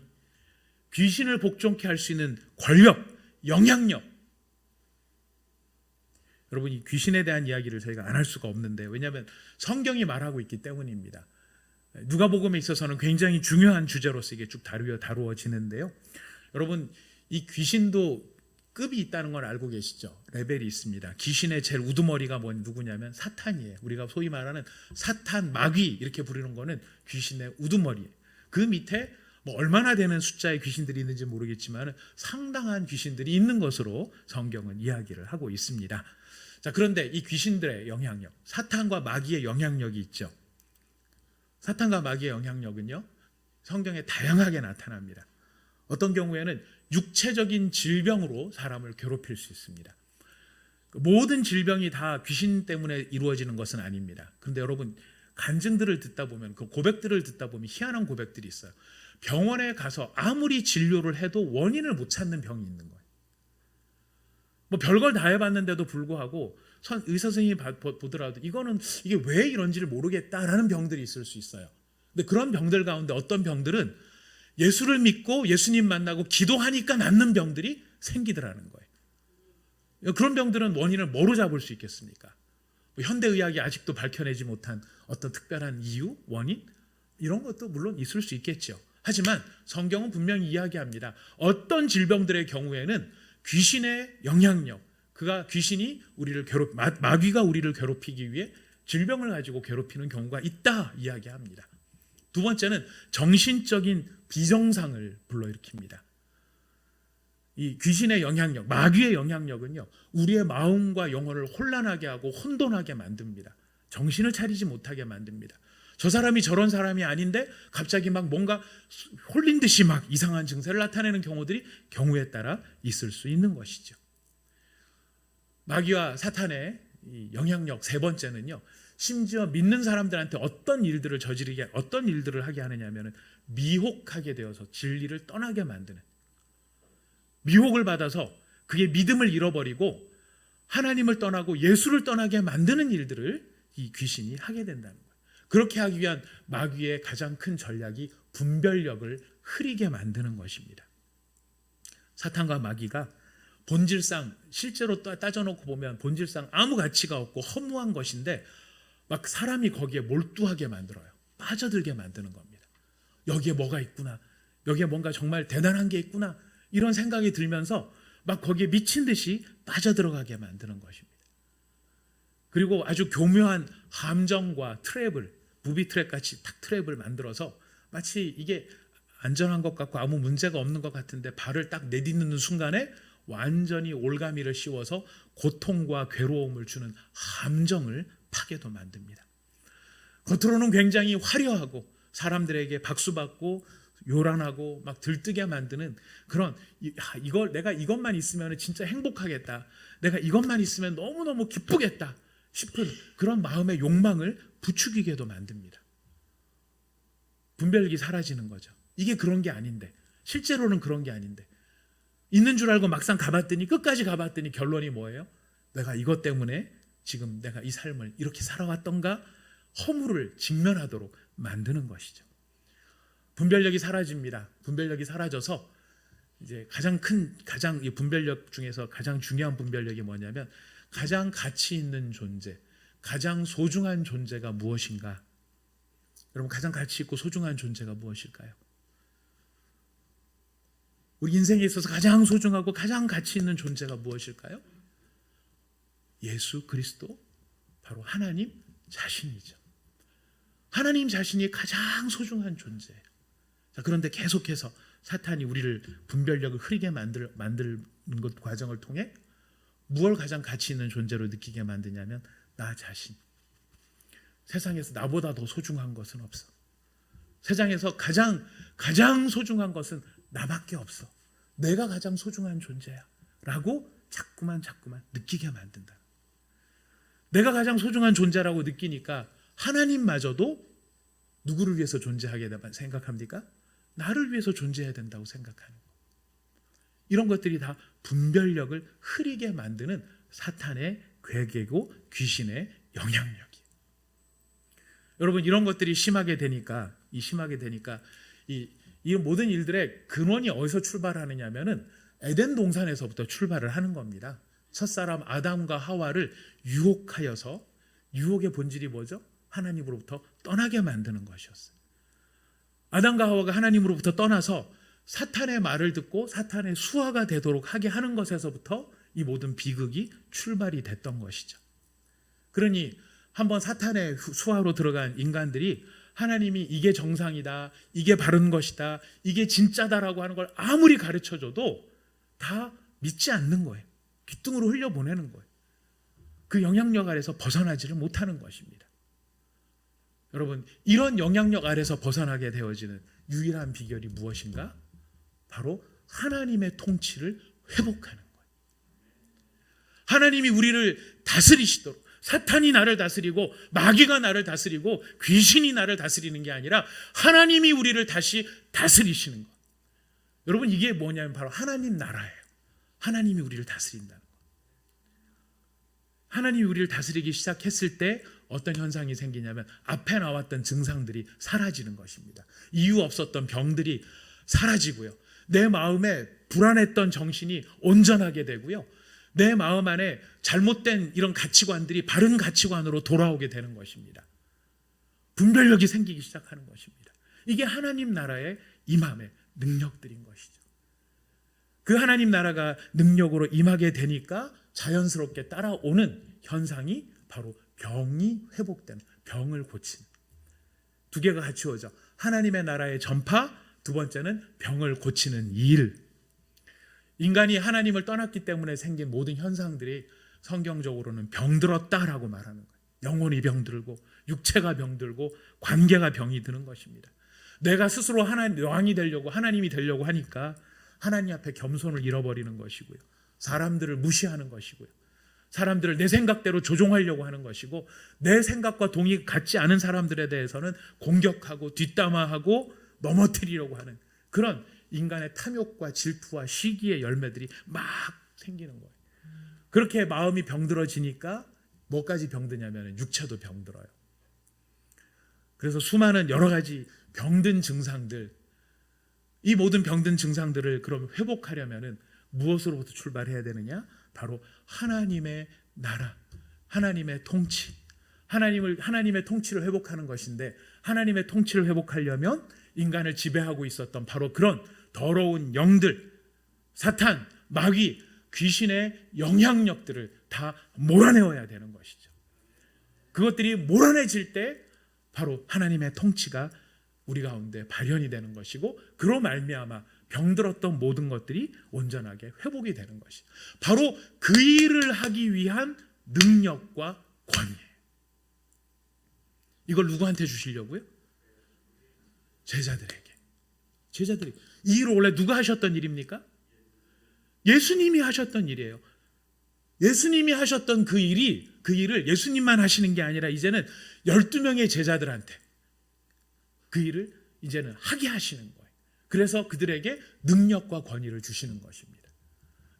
귀신을 복종케 할 수 있는 권력, 영향력. 여러분, 이 귀신에 대한 이야기를 저희가 안 할 수가 없는데, 왜냐하면 성경이 말하고 있기 때문입니다. 누가복음에 있어서는 굉장히 중요한 주제로서 이게 쭉 다루어지는데요. 여러분, 이 귀신도 급이 있다는 걸 알고 계시죠? 레벨이 있습니다. 귀신의 제일 우두머리가 누구냐면 사탄이에요. 우리가 소위 말하는 사탄, 마귀 이렇게 부르는 거는 귀신의 우두머리예요. 그 밑에 얼마나 되는 숫자의 귀신들이 있는지 모르겠지만 상당한 귀신들이 있는 것으로 성경은 이야기를 하고 있습니다. 자, 그런데 이 귀신들의 영향력, 사탄과 마귀의 영향력이 있죠. 사탄과 마귀의 영향력은요, 성경에 다양하게 나타납니다. 어떤 경우에는 육체적인 질병으로 사람을 괴롭힐 수 있습니다. 모든 질병이 다 귀신 때문에 이루어지는 것은 아닙니다. 그런데 여러분, 간증들을 듣다 보면, 그 고백들을 듣다 보면 희한한 고백들이 있어요. 병원에 가서 아무리 진료를 해도 원인을 못 찾는 병이 있는 거예요. 별걸 다 해봤는데도 불구하고 의사 선생님이 보더라도 이게 왜 이런지를 모르겠다라는 병들이 있을 수 있어요. 근데 그런 병들 가운데 어떤 병들은 예수를 믿고 예수님 만나고 기도하니까 낫는 병들이 생기더라는 거예요. 그런 병들은 원인을 뭐로 잡을 수 있겠습니까? 현대의학이 아직도 밝혀내지 못한 어떤 특별한 이유, 원인? 이런 것도 물론 있을 수 있겠죠. 하지만 성경은 분명히 이야기합니다. 어떤 질병들의 경우에는 귀신의 영향력, 귀신이 우리를 마귀가 우리를 괴롭히기 위해 질병을 가지고 괴롭히는 경우가 있다 이야기합니다. 두 번째는 정신적인 비정상을 불러일으킵니다. 이 귀신의 영향력, 마귀의 영향력은요, 우리의 마음과 영혼을 혼란하게 하고 혼돈하게 만듭니다. 정신을 차리지 못하게 만듭니다. 저 사람이 저런 사람이 아닌데 갑자기 막 뭔가 홀린 듯이 막 이상한 증세를 나타내는 경우들이 경우에 따라 있을 수 있는 것이죠. 마귀와 사탄의 이 영향력 세 번째는요, 심지어 믿는 사람들한테 어떤 일들을 하게 하느냐면은 미혹하게 되어서 진리를 떠나게 만드는, 미혹을 받아서 그의 믿음을 잃어버리고 하나님을 떠나고 예수를 떠나게 만드는 일들을 이 귀신이 하게 된다는 거예요. 그렇게 하기 위한 마귀의 가장 큰 전략이 분별력을 흐리게 만드는 것입니다. 사탄과 마귀가 본질상, 실제로 따져놓고 보면 본질상 아무 가치가 없고 허무한 것인데 막 사람이 거기에 몰두하게 만들어요. 빠져들게 만드는 겁니다. 여기에 뭐가 있구나, 여기에 뭔가 정말 대단한 게 있구나, 이런 생각이 들면서 막 거기에 미친 듯이 빠져들어가게 만드는 것입니다. 그리고 아주 교묘한 함정과 트랩을, 부비 트랩 같이 탁 트랩을 만들어서 마치 이게 안전한 것 같고 아무 문제가 없는 것 같은데 발을 딱 내딛는 순간에 완전히 올가미를 씌워서 고통과 괴로움을 주는 함정을 파게도 만듭니다. 겉으로는 굉장히 화려하고 사람들에게 박수받고 요란하고 막 들뜨게 만드는 그런, 내가 이것만 있으면 진짜 행복하겠다, 내가 이것만 있으면 너무너무 기쁘겠다 싶은 그런 마음의 욕망을 부추기게도 만듭니다. 분별력이 사라지는 거죠. 이게 그런 게 아닌데, 실제로는 그런 게 아닌데, 있는 줄 알고 막상 끝까지 가봤더니 결론이 뭐예요? 내가 이것 때문에 지금 내가 이 삶을 이렇게 살아왔던가 허물을 직면하도록 만드는 것이죠. 분별력이 사라집니다. 분별력이 사라져서 이제 가장 이 분별력 중에서 가장 중요한 분별력이 뭐냐면, 가장 가치 있는 존재, 가장 소중한 존재가 무엇인가? 여러분, 가장 가치 있고 소중한 존재가 무엇일까요? 우리 인생에 있어서 가장 소중하고 가장 가치 있는 존재가 무엇일까요? 예수 그리스도, 바로 하나님 자신이죠. 하나님 자신이 가장 소중한 존재예요. 자, 그런데 계속해서 사탄이 우리를 분별력을 흐리게 만드는 것 과정을 통해 무엇을 가장 가치 있는 존재로 느끼게 만드냐면, 나 자신. 세상에서 나보다 더 소중한 것은 없어. 세상에서 가장 소중한 것은 나밖에 없어. 내가 가장 소중한 존재야 라고 자꾸만 느끼게 만든다. 내가 가장 소중한 존재라고 느끼니까 하나님마저도 누구를 위해서 존재하게 생각합니까? 나를 위해서 존재해야 된다고 생각하는 거. 이런 것들이 다 분별력을 흐리게 만드는 사탄의 괴계고 귀신의 영향력이에요. 여러분, 이런 것들이 심하게 되니까 이 모든 일들의 근원이 어디서 출발하느냐면은 에덴 동산에서부터 출발을 하는 겁니다. 첫사람 아담과 하와를 유혹하여서, 유혹의 본질이 뭐죠? 하나님으로부터 떠나게 만드는 것이었어요. 아담과 하와가 하나님으로부터 떠나서 사탄의 말을 듣고 사탄의 수하가 되도록 하게 하는 것에서부터 이 모든 비극이 출발이 됐던 것이죠. 그러니 한번 사탄의 수하로 들어간 인간들이 하나님이 이게 정상이다, 이게 바른 것이다, 이게 진짜다라고 하는 걸 아무리 가르쳐줘도 다 믿지 않는 거예요. 귓등으로 흘려보내는 거예요. 그 영향력 아래서 벗어나지를 못하는 것입니다. 여러분, 이런 영향력 아래서 벗어나게 되어지는 유일한 비결이 무엇인가? 바로 하나님의 통치를 회복하는 거예요. 하나님이 우리를 다스리시도록, 사탄이 나를 다스리고 마귀가 나를 다스리고 귀신이 나를 다스리는 게 아니라 하나님이 우리를 다시 다스리시는 것. 여러분, 이게 뭐냐면 바로 하나님 나라예요. 하나님이 우리를 다스린다는 것. 하나님이 우리를 다스리기 시작했을 때 어떤 현상이 생기냐면, 앞에 나왔던 증상들이 사라지는 것입니다. 이유 없었던 병들이 사라지고요, 내 마음에 불안했던 정신이 온전하게 되고요, 내 마음 안에 잘못된 이런 가치관들이 바른 가치관으로 돌아오게 되는 것입니다. 분별력이 생기기 시작하는 것입니다. 이게 하나님 나라의 임함의 능력들인 것이죠. 그 하나님 나라가 능력으로 임하게 되니까 자연스럽게 따라오는 현상이 바로 병이 회복되는, 병을 고치는, 두 개가 같이 오죠. 하나님의 나라의 전파, 두 번째는 병을 고치는 일. 인간이 하나님을 떠났기 때문에 생긴 모든 현상들이 성경적으로는 병들었다라고 말하는 거예요. 영혼이 병들고 육체가 병들고 관계가 병이 드는 것입니다. 내가 스스로 하나님 왕이 되려고, 하나님이 되려고 하니까 하나님 앞에 겸손을 잃어버리는 것이고요. 사람들을 무시하는 것이고요. 사람들을 내 생각대로 조종하려고 하는 것이고, 내 생각과 동의 같지 않은 사람들에 대해서는 공격하고 뒷담화하고 넘어뜨리려고 하는 그런 인간의 탐욕과 질투와 시기의 열매들이 막 생기는 거예요. 그렇게 마음이 병들어지니까 뭐까지 병드냐면 육체도 병들어요. 그래서 수많은 여러 가지 병든 증상들, 이 모든 병든 증상들을 그럼 회복하려면 무엇으로부터 출발해야 되느냐? 바로 하나님의 나라, 하나님의 통치, 하나님의 통치를 회복하는 것인데, 하나님의 통치를 회복하려면 인간을 지배하고 있었던 바로 그런 더러운 영들, 사탄, 마귀, 귀신의 영향력들을 다 몰아내어야 되는 것이죠. 그것들이 몰아내질 때 바로 하나님의 통치가 우리 가운데 발현이 되는 것이고, 그로 말미암아 병들었던 모든 것들이 온전하게 회복이 되는 것이 바로 그 일을 하기 위한 능력과 권위예요. 이걸 누구한테 주시려고요? 제자들에게. 이 일을 원래 누가 하셨던 일입니까? 예수님이 하셨던 일이에요. 예수님이 하셨던 그 일을 예수님만 하시는 게 아니라 이제는 12명의 제자들한테 그 일을 이제는 하게 하시는 거예요. 그래서 그들에게 능력과 권위를 주시는 것입니다.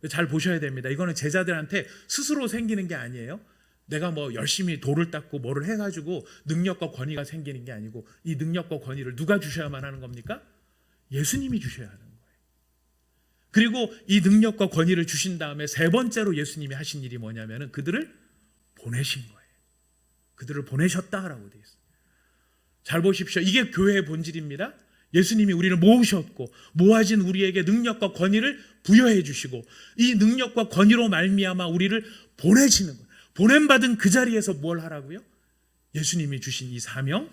잘 보셔야 됩니다. 이거는 제자들한테 스스로 생기는 게 아니에요. 내가 뭐 열심히 돌을 닦고 뭐를 해가지고 능력과 권위가 생기는 게 아니고, 이 능력과 권위를 누가 주셔야만 하는 겁니까? 예수님이 주셔야 하는 거예요. 그리고 이 능력과 권위를 주신 다음에 세 번째로 예수님이 하신 일이 뭐냐면 그들을 보내신 거예요. 그들을 보내셨다라고 되어 있어요. 잘 보십시오. 이게 교회의 본질입니다. 예수님이 우리를 모으셨고 모아진 우리에게 능력과 권위를 부여해 주시고, 이 능력과 권위로 말미암아 우리를 보내시는 거예요. 보냄받은 그 자리에서 뭘 하라고요? 예수님이 주신 이 사명,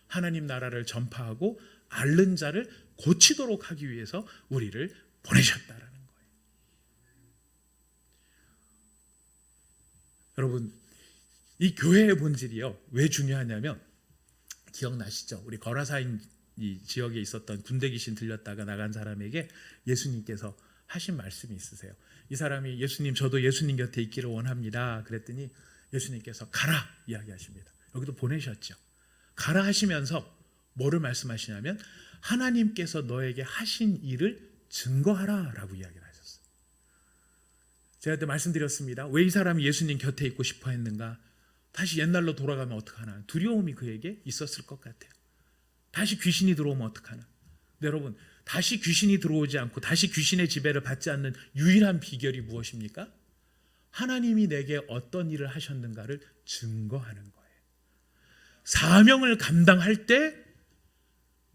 하나님 나라를 전파하고 앓는 자를 고치도록 하기 위해서 우리를 보내셨다라는 거예요. 여러분, 이 교회의 본질이요, 왜 중요하냐면, 기억나시죠? 우리 거라사인 이 지역에 있었던 군대 귀신 들렸다가 나간 사람에게 예수님께서 하신 말씀이 있으세요. 이 사람이 예수님, 저도 예수님 곁에 있기를 원합니다. 그랬더니 예수님께서 가라 이야기하십니다. 여기도 보내셨죠. 가라 하시면서 뭐를 말씀하시냐면 하나님께서 너에게 하신 일을 증거하라 라고 이야기를 하셨어요. 제가 그때 말씀드렸습니다. 왜 이 사람이 예수님 곁에 있고 싶어 했는가? 다시 옛날로 돌아가면 어떡하나? 두려움이 그에게 있었을 것 같아요. 다시 귀신이 들어오면 어떡하나? 근데 여러분, 다시 귀신이 들어오지 않고 다시 귀신의 지배를 받지 않는 유일한 비결이 무엇입니까? 하나님이 내게 어떤 일을 하셨는가를 증거하는 거예요. 사명을 감당할 때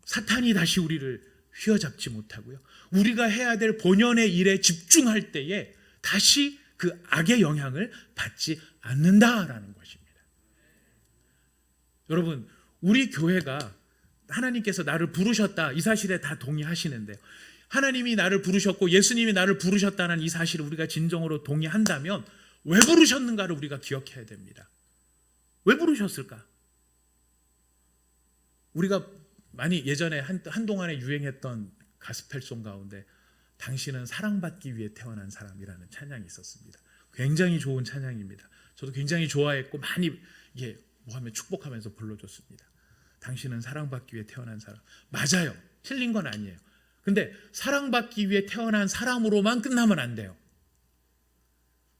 사탄이 다시 우리를 휘어잡지 못하고요, 우리가 해야 될 본연의 일에 집중할 때에 다시 그 악의 영향을 받지 않는다라는 것입니다. 여러분, 우리 교회가 하나님께서 나를 부르셨다, 이 사실에 다 동의하시는데요, 하나님이 나를 부르셨고 예수님이 나를 부르셨다는 이 사실을 우리가 진정으로 동의한다면 왜 부르셨는가를 우리가 기억해야 됩니다. 왜 부르셨을까? 우리가 많이 예전에 한동안에 유행했던 가스펠송 가운데 당신은 사랑받기 위해 태어난 사람이라는 찬양이 있었습니다. 굉장히 좋은 찬양입니다. 저도 굉장히 좋아했고 많이 이게 뭐하면 축복하면서 불러줬습니다. 당신은 사랑받기 위해 태어난 사람. 맞아요. 틀린 건 아니에요. 근데 사랑받기 위해 태어난 사람으로만 끝나면 안 돼요.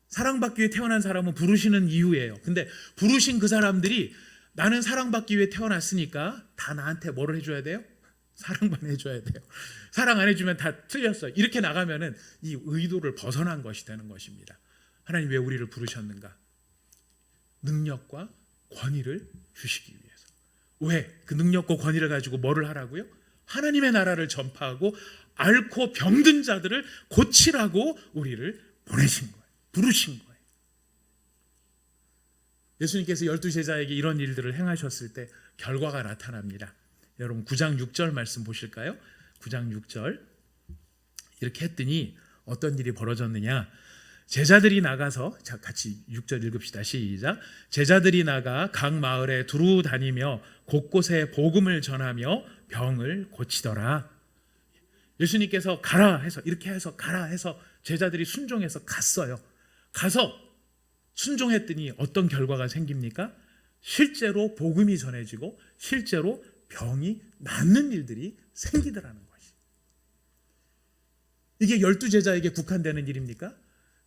사랑받기 위해 태어난 사람은 부르시는 이유예요. 근데 부르신 그 사람들이 나는 사랑받기 위해 태어났으니까 다 나한테 뭐를 해줘야 돼요? 사랑만 해줘야 돼요. 사랑 안 해주면 다 틀렸어요. 이렇게 나가면은 이 의도를 벗어난 것이 되는 것입니다. 하나님 왜 우리를 부르셨는가? 능력과 권위를 주시기 위해서, 왜? 그 능력과 권위를 가지고 뭐를 하라고요? 하나님의 나라를 전파하고 앓고 병든 자들을 고치라고 우리를 보내신 거예요. 부르신 거예요. 예수님께서 12제자에게 이런 일들을 행하셨을 때 결과가 나타납니다. 여러분 9장 6절 말씀 보실까요? 9장 6절 이렇게 했더니 어떤 일이 벌어졌느냐? 제자들이 나가서, 자 같이 6절 읽읍시다. 시작. 제자들이 나가 각 마을에 두루 다니며 곳곳에 복음을 전하며 병을 고치더라. 예수님께서 가라 해서, 이렇게 해서 가라 해서 제자들이 순종해서 갔어요. 가서 순종했더니 어떤 결과가 생깁니까? 실제로 복음이 전해지고 실제로 병이 낫는 일들이 생기더라는 것이. 이게 12제자에게 국한되는 일입니까?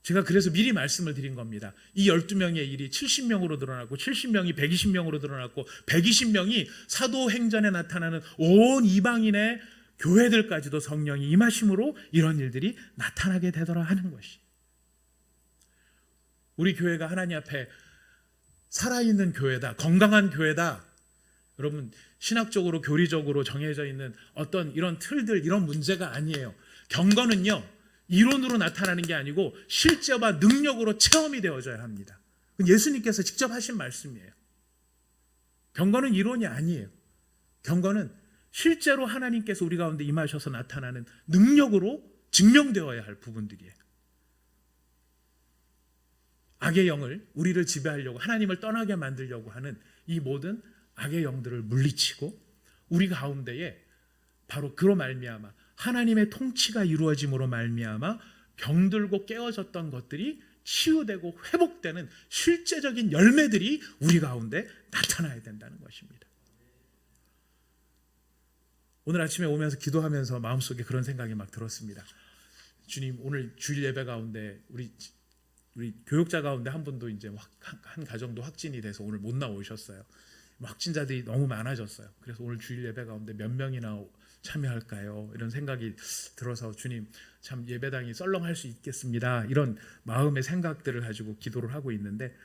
제가 그래서 미리 말씀을 드린 겁니다. 이 12명의 일이 70명으로 늘어났고 70명이 120명으로 늘어났고 120명이 사도행전에 나타나는 온 이방인의 교회들까지도 성령이 임하심으로 이런 일들이 나타나게 되더라 하는 것이. 우리 교회가 하나님 앞에 살아있는 교회다, 건강한 교회다. 여러분 신학적으로 교리적으로 정해져 있는 어떤 이런 틀들, 이런 문제가 아니에요. 경건은요 이론으로 나타나는 게 아니고 실제와 능력으로 체험이 되어져야 합니다. 예수님께서 직접 하신 말씀이에요. 경건은 이론이 아니에요. 경건은 실제로 하나님께서 우리 가운데 임하셔서 나타나는 능력으로 증명되어야 할 부분들이에요. 악의 영을, 우리를 지배하려고 하나님을 떠나게 만들려고 하는 이 모든 악의 영들을 물리치고 우리 가운데에 바로 그로 말미암아 하나님의 통치가 이루어짐으로 말미암아 병들고 깨어졌던 것들이 치유되고 회복되는 실제적인 열매들이 우리 가운데 나타나야 된다는 것입니다. 오늘 아침에 오면서 기도하면서 마음속에 그런 생각이 막 들었습니다. 주님, 오늘 주일 예배 가운데 우리 교육자 가운데 한 분도 이제 한 가정도 확진이 돼서 오늘 못 나오셨어요. 확진자들이 너무 많아졌어요. 그래서 오늘 주일 예배 가운데 몇 명이나 참여할까요? 이런 생각이 들어서 주님, 참 예배당이 썰렁할 수 있겠습니다. 이런 마음의 생각들을 가지고 기도를 하고 있는데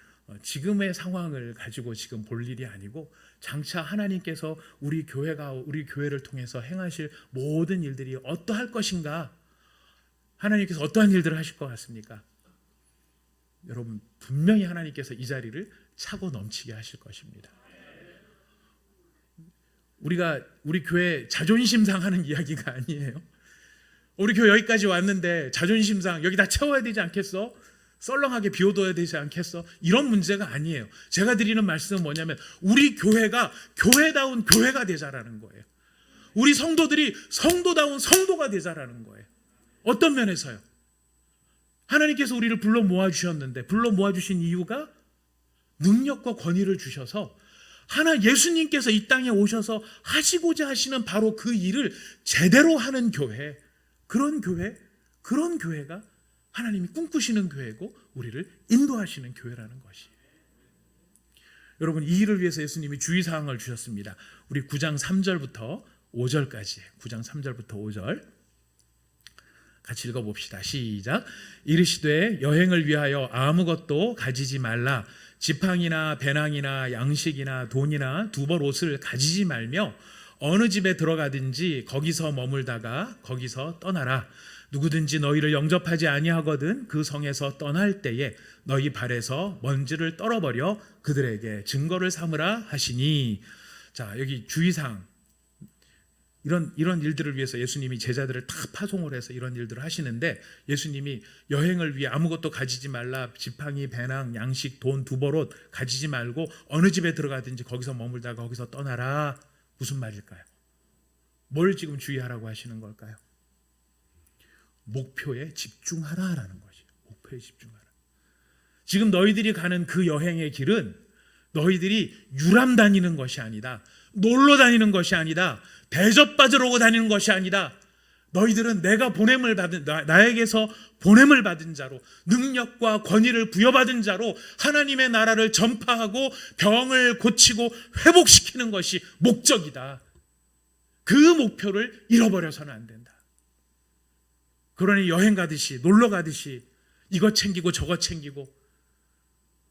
지금의 상황을 가지고 지금 볼 일이 아니고 장차 하나님께서 우리 교회를 통해서 행하실 모든 일들이 어떠할 것인가? 하나님께서 어떠한 일들을 하실 것 같습니까? 여러분 분명히 하나님께서 이 자리를 차고 넘치게 하실 것입니다. 우리 교회 자존심 상하는 이야기가 아니에요. 우리 교회 여기까지 왔는데 자존심상 여기 다 채워야 되지 않겠어? 썰렁하게 비워둬야 되지 않겠어? 이런 문제가 아니에요. 제가 드리는 말씀은 뭐냐면 우리 교회가 교회다운 교회가 되자라는 거예요. 우리 성도들이 성도다운 성도가 되자라는 거예요. 어떤 면에서요? 하나님께서 우리를 불러 모아주셨는데 불러 모아주신 이유가 능력과 권위를 주셔서 예수님께서 이 땅에 오셔서 하시고자 하시는 바로 그 일을 제대로 하는 교회, 그런 교회가 하나님이 꿈꾸시는 교회고 우리를 인도하시는 교회라는 것이. 여러분 이 일을 위해서 예수님이 주의사항을 주셨습니다. 우리 9장 3절부터 5절까지 9장 3절부터 5절 같이 읽어봅시다. 시작. 이르시되 여행을 위하여 아무것도 가지지 말라. 지팡이나 배낭이나 양식이나 돈이나 두벌 옷을 가지지 말며 어느 집에 들어가든지 거기서 머물다가 거기서 떠나라. 누구든지 너희를 영접하지 아니하거든 그 성에서 떠날 때에 너희 발에서 먼지를 떨어버려 그들에게 증거를 삼으라 하시니. 자, 여기 주의사항. 이런 일들을 위해서 예수님이 제자들을 다 파송을 해서 이런 일들을 하시는데 예수님이 여행을 위해 아무것도 가지지 말라. 지팡이, 배낭, 양식, 돈, 두벌옷 가지지 말고 어느 집에 들어가든지 거기서 머물다가 거기서 떠나라. 무슨 말일까요? 뭘 지금 주의하라고 하시는 걸까요? 목표에 집중하라라는 것이에요. 목표에 집중하라. 지금 너희들이 가는 그 여행의 길은 너희들이 유람 다니는 것이 아니다. 놀러 다니는 것이 아니다. 대접받으러 오고 다니는 것이 아니다. 너희들은 내가 보냄을 받은 나에게서 보냄을 받은 자로 능력과 권위를 부여받은 자로 하나님의 나라를 전파하고 병을 고치고 회복시키는 것이 목적이다. 그 목표를 잃어버려서는 안 된다. 그러니 여행 가듯이 놀러 가듯이 이것 챙기고 저것 챙기고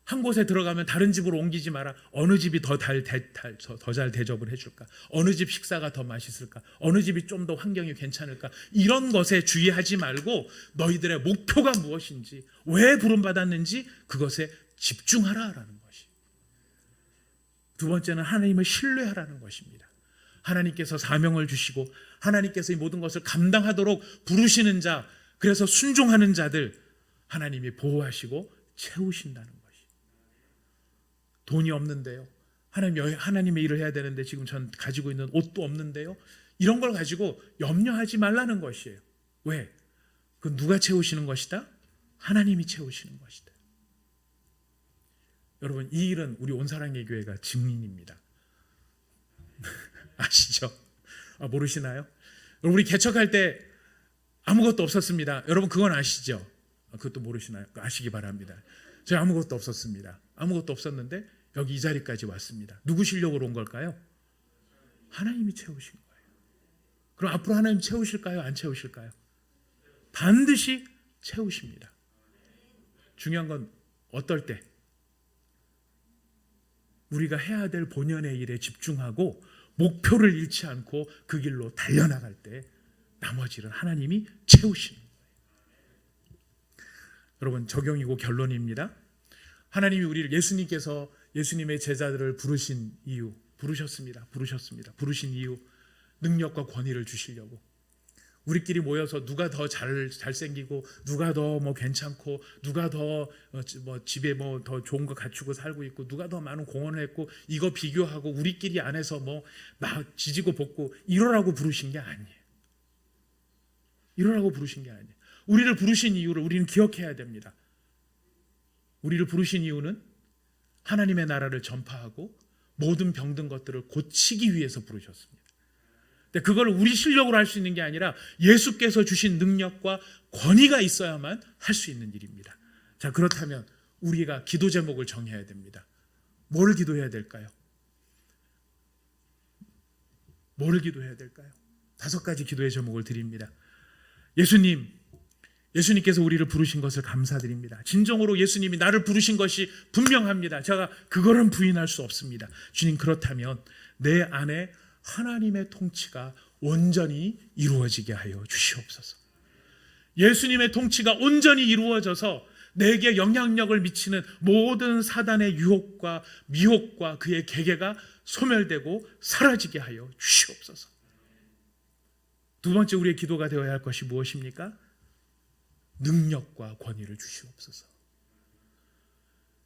한 곳에 들어가면 다른 집으로 옮기지 마라. 어느 집이 더 잘 대접을 해줄까? 어느 집 식사가 더 맛있을까? 어느 집이 좀 더 환경이 괜찮을까? 이런 것에 주의하지 말고 너희들의 목표가 무엇인지, 왜 부름받았는지 그것에 집중하라라는 것이. 두 번째는 하나님을 신뢰하라는 것입니다. 하나님께서 사명을 주시고 하나님께서 이 모든 것을 감당하도록 부르시는 자, 그래서 순종하는 자들 하나님이 보호하시고 채우신다는 것이. 돈이 없는데요, 하나님의 일을 해야 되는데 지금 전 가지고 있는 옷도 없는데요, 이런 걸 가지고 염려하지 말라는 것이에요. 왜? 그 누가 채우시는 것이다? 하나님이 채우시는 것이다. 여러분, 이 일은 우리 온사랑의 교회가 증인입니다. 아시죠? 모르시나요? 우리 개척할 때 아무것도 없었습니다. 여러분 그건 아시죠? 그것도 모르시나요? 아시기 바랍니다. 저희 아무것도 없었습니다. 아무것도 없었는데 여기 이 자리까지 왔습니다. 누구 실력으로 온 걸까요? 하나님이 채우신 거예요. 그럼 앞으로 하나님 채우실까요? 안 채우실까요? 반드시 채우십니다. 중요한 건 어떨 때? 우리가 해야 될 본연의 일에 집중하고 목표를 잃지 않고 그 길로 달려나갈 때 나머지는 하나님이 채우시는 거예요. 여러분, 적용이고 결론입니다. 하나님이 우리를, 예수님의 제자들을 부르신 이유, 부르셨습니다. 부르신 이유, 능력과 권위를 주시려고. 우리끼리 모여서 누가 더 잘생기고, 누가 더 괜찮고, 누가 더 집에 더 좋은 거 갖추고 살고 있고, 누가 더 많은 공헌을 했고, 이거 비교하고 우리끼리 안에서 막 지지고 볶고 이러라고 부르신 게 아니에요. 이러라고 부르신 게 아니에요. 우리를 부르신 이유를 우리는 기억해야 됩니다. 우리를 부르신 이유는 하나님의 나라를 전파하고 모든 병든 것들을 고치기 위해서 부르셨습니다. 근데 그걸 우리 실력으로 할 수 있는 게 아니라 예수께서 주신 능력과 권위가 있어야만 할 수 있는 일입니다. 자, 그렇다면 우리가 기도 제목을 정해야 됩니다. 뭘 기도해야 될까요? 뭐를 기도해야 될까요? 5가지 기도의 제목을 드립니다. 예수님께서 우리를 부르신 것을 감사드립니다. 진정으로 예수님이 나를 부르신 것이 분명합니다. 제가 그거는 부인할 수 없습니다. 주님, 그렇다면 내 안에 하나님의 통치가 온전히 이루어지게 하여 주시옵소서. 예수님의 통치가 온전히 이루어져서 내게 영향력을 미치는 모든 사단의 유혹과 미혹과 그의 계계가 소멸되고 사라지게 하여 주시옵소서. 두 번째 우리의 기도가 되어야 할 것이 무엇입니까? 능력과 권위를 주시옵소서.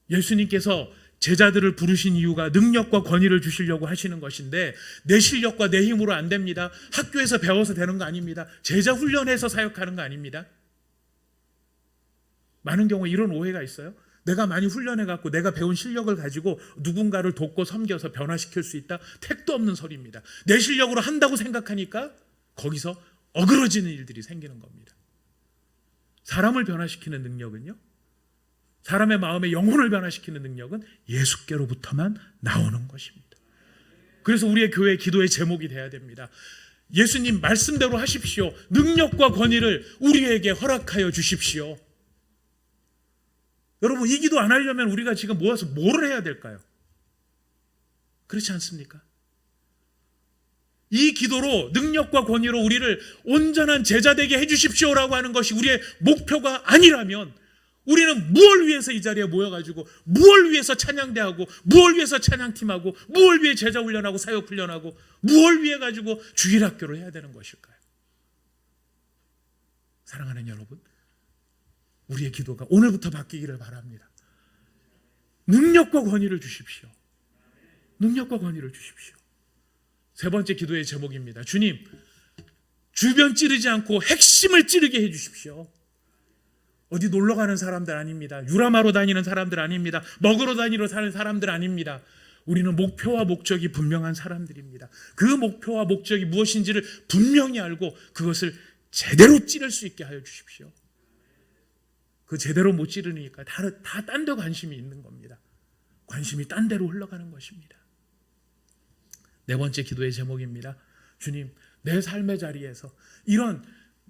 예수님께서 제자들을 부르신 이유가 능력과 권위를 주시려고 하시는 것인데, 내 실력과 내 힘으로 안 됩니다. 학교에서 배워서 되는 거 아닙니다. 제자 훈련해서 사역하는 거 아닙니다. 많은 경우에 이런 오해가 있어요. 내가 많이 훈련해갖고 내가 배운 실력을 가지고 누군가를 돕고 섬겨서 변화시킬 수 있다? 택도 없는 소리입니다. 내 실력으로 한다고 생각하니까 거기서 어그러지는 일들이 생기는 겁니다. 사람을 변화시키는 능력은요, 사람의 마음의 영혼을 변화시키는 능력은 예수께로부터만 나오는 것입니다. 그래서 우리의 교회 기도의 제목이 돼야 됩니다. 예수님 말씀대로 하십시오. 능력과 권위를 우리에게 허락하여 주십시오. 여러분, 이 기도 안 하려면 우리가 지금 모여서 뭐를 해야 될까요? 그렇지 않습니까? 이 기도로, 능력과 권위로 우리를 온전한 제자 되게 해주십시오라고 하는 것이 우리의 목표가 아니라면 우리는 무엇을 위해서 이 자리에 모여가지고, 무엇을 위해서 찬양대하고, 무엇을 위해서 찬양팀하고, 무엇을 위해 제자 훈련하고 사역 훈련하고, 무엇을 위해 가지고 주일학교를 해야 되는 것일까요? 사랑하는 여러분, 우리의 기도가 오늘부터 바뀌기를 바랍니다. 능력과 권위를 주십시오. 능력과 권위를 주십시오. 세 번째 기도의 제목입니다. 주님, 주변 찌르지 않고 핵심을 찌르게 해주십시오. 어디 놀러 가는 사람들 아닙니다. 유람하러 다니는 사람들 아닙니다. 먹으러 다니러 사는 사람들 아닙니다. 우리는 목표와 목적이 분명한 사람들입니다. 그 목표와 목적이 무엇인지를 분명히 알고 그것을 제대로 찌를 수 있게 하여 주십시오. 그 제대로 못 찌르니까 다 딴 데 관심이 있는 겁니다. 관심이 딴 데로 흘러가는 것입니다. 네 번째 기도의 제목입니다. 주님, 내 삶의 자리에서 이런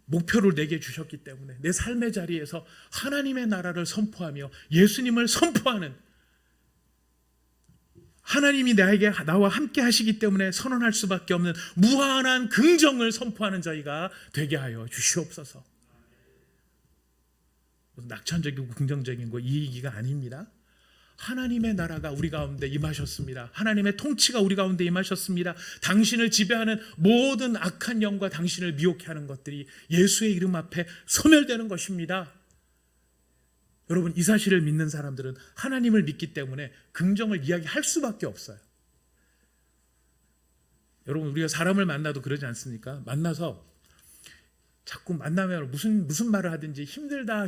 목표를 내게 주셨기 때문에 내 삶의 자리에서 하나님의 나라를 선포하며 예수님을 선포하는 하나님이 나와 함께 하시기 때문에 선언할 수밖에 없는 무한한 긍정을 선포하는 저희가 되게 하여 주시옵소서. 낙천적이고 긍정적인 거 이 얘기가 아닙니다. 하나님의 나라가 우리 가운데 임하셨습니다. 하나님의 통치가 우리 가운데 임하셨습니다. 당신을 지배하는 모든 악한 영과 당신을 미혹해 하는 것들이 예수의 이름 앞에 소멸되는 것입니다. 여러분, 이 사실을 믿는 사람들은 하나님을 믿기 때문에 긍정을 이야기할 수밖에 없어요. 여러분, 우리가 사람을 만나도 그러지 않습니까? 만나서 자꾸 만나면 무슨 말을 하든지 힘들다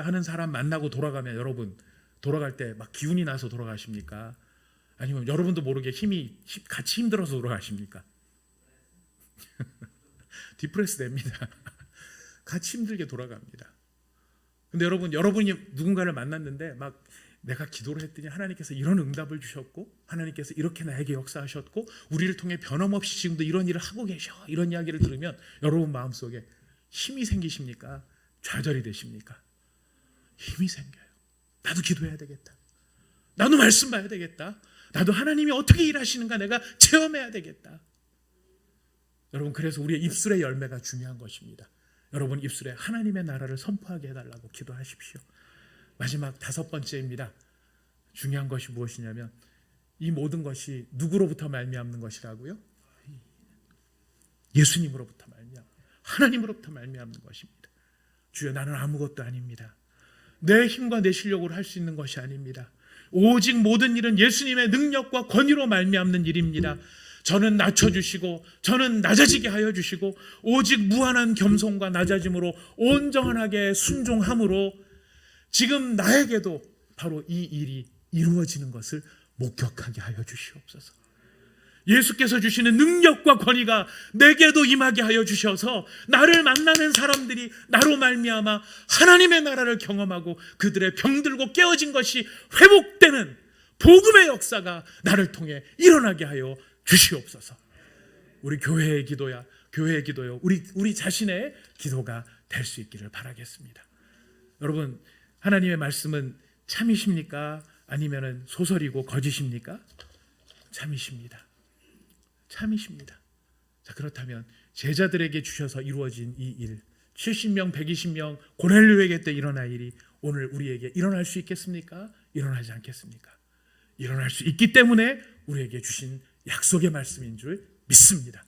하는 사람 만나고 돌아가면, 여러분 돌아갈 때 막 기운이 나서 돌아가십니까? 아니면 여러분도 모르게 같이 힘들어서 돌아가십니까? 디프레스 됩니다. 같이 힘들게 돌아갑니다. 근데 여러분이 누군가를 만났는데 막 내가 기도를 했더니 하나님께서 이런 응답을 주셨고 하나님께서 이렇게 나에게 역사하셨고 우리를 통해 변함없이 지금도 이런 일을 하고 계셔, 이런 이야기를 들으면 여러분 마음속에 힘이 생기십니까? 좌절이 되십니까? 힘이 생겨요. 나도 기도해야 되겠다. 나도 말씀 봐야 되겠다. 나도 하나님이 어떻게 일하시는가 내가 체험해야 되겠다. 여러분, 그래서 우리의 입술의 열매가 중요한 것입니다. 여러분 입술에 하나님의 나라를 선포하게 해달라고 기도하십시오. 마지막 5번째입니다. 중요한 것이 무엇이냐면 이 모든 것이 누구로부터 말미암는 것이라고요? 예수님으로부터 말미암는, 하나님으로부터 말미암는 것입니다. 주여, 나는 아무것도 아닙니다. 내 힘과 내 실력으로 할 수 있는 것이 아닙니다. 오직 모든 일은 예수님의 능력과 권위로 말미암는 일입니다. 저는 낮춰주시고 저는 낮아지게 하여 주시고 오직 무한한 겸손과 낮아짐으로 온전하게 순종함으로 지금 나에게도 바로 이 일이 이루어지는 것을 목격하게 하여 주시옵소서. 예수께서 주시는 능력과 권위가 내게도 임하게 하여 주셔서 나를 만나는 사람들이 나로 말미암아 하나님의 나라를 경험하고 그들의 병들고 깨어진 것이 회복되는 복음의 역사가 나를 통해 일어나게 하여 주시옵소서. 우리 교회의 기도요, 우리 자신의 기도가 될 수 있기를 바라겠습니다. 여러분, 하나님의 말씀은 참이십니까? 아니면 소설이고 거짓입니까? 참이십니다. 참이십니다. 자, 그렇다면 제자들에게 주셔서 이루어진 이 일, 70명, 120명 고넬료에게 때 일어날 일이 오늘 우리에게 일어날 수 있겠습니까? 일어나지 않겠습니까? 일어날 수 있기 때문에 우리에게 주신 약속의 말씀인 줄 믿습니다.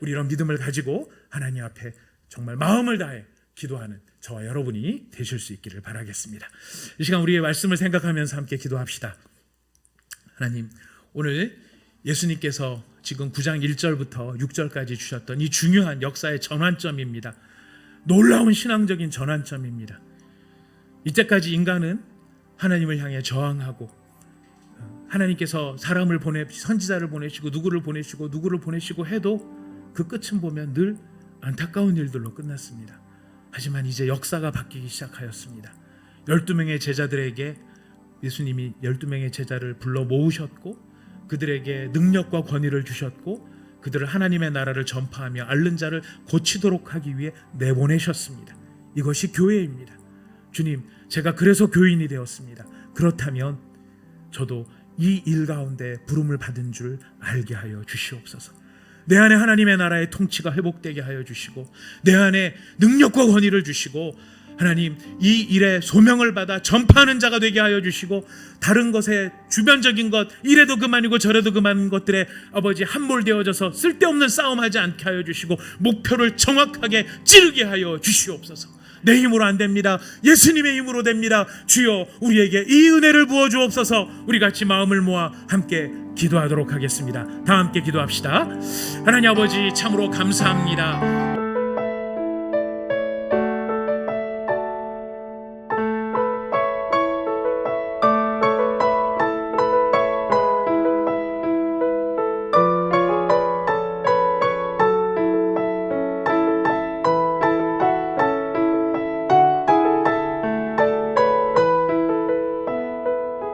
우리 이런 믿음을 가지고 하나님 앞에 정말 마음을 다해 기도하는 저와 여러분이 되실 수 있기를 바라겠습니다. 이 시간 우리의 말씀을 생각하면서 함께 기도합시다. 하나님, 오늘 예수님께서 지금 9장 1절부터 6절까지 주셨던 이 중요한 역사의 전환점입니다. 놀라운 신앙적인 전환점입니다. 이때까지 인간은 하나님을 향해 저항하고 하나님께서 사람을 선지자를 보내시고 누구를 보내시고 해도 그 끝은 보면 늘 안타까운 일들로 끝났습니다. 하지만 이제 역사가 바뀌기 시작하였습니다. 12명의 제자들에게 예수님이 12명의 제자를 불러 모으셨고 그들에게 능력과 권위를 주셨고 그들을 하나님의 나라를 전파하며 앓는 자를 고치도록 하기 위해 내보내셨습니다. 이것이 교회입니다. 주님, 제가 그래서 교인이 되었습니다. 그렇다면 저도 이 일 가운데 부름을 받은 줄 알게 하여 주시옵소서. 내 안에 하나님의 나라의 통치가 회복되게 하여 주시고 내 안에 능력과 권위를 주시고 하나님, 이 일에 소명을 받아 전파하는 자가 되게 하여 주시고 다른 것에 주변적인 것, 이래도 그만이고 저래도 그만인 것들에 아버지 함몰되어져서 쓸데없는 싸움하지 않게 하여 주시고 목표를 정확하게 찌르게 하여 주시옵소서. 내 힘으로 안 됩니다. 예수님의 힘으로 됩니다. 주여, 우리에게 이 은혜를 부어 주옵소서. 우리 같이 마음을 모아 함께 기도하도록 하겠습니다. 다 함께 기도합시다. 하나님 아버지, 참으로 감사합니다.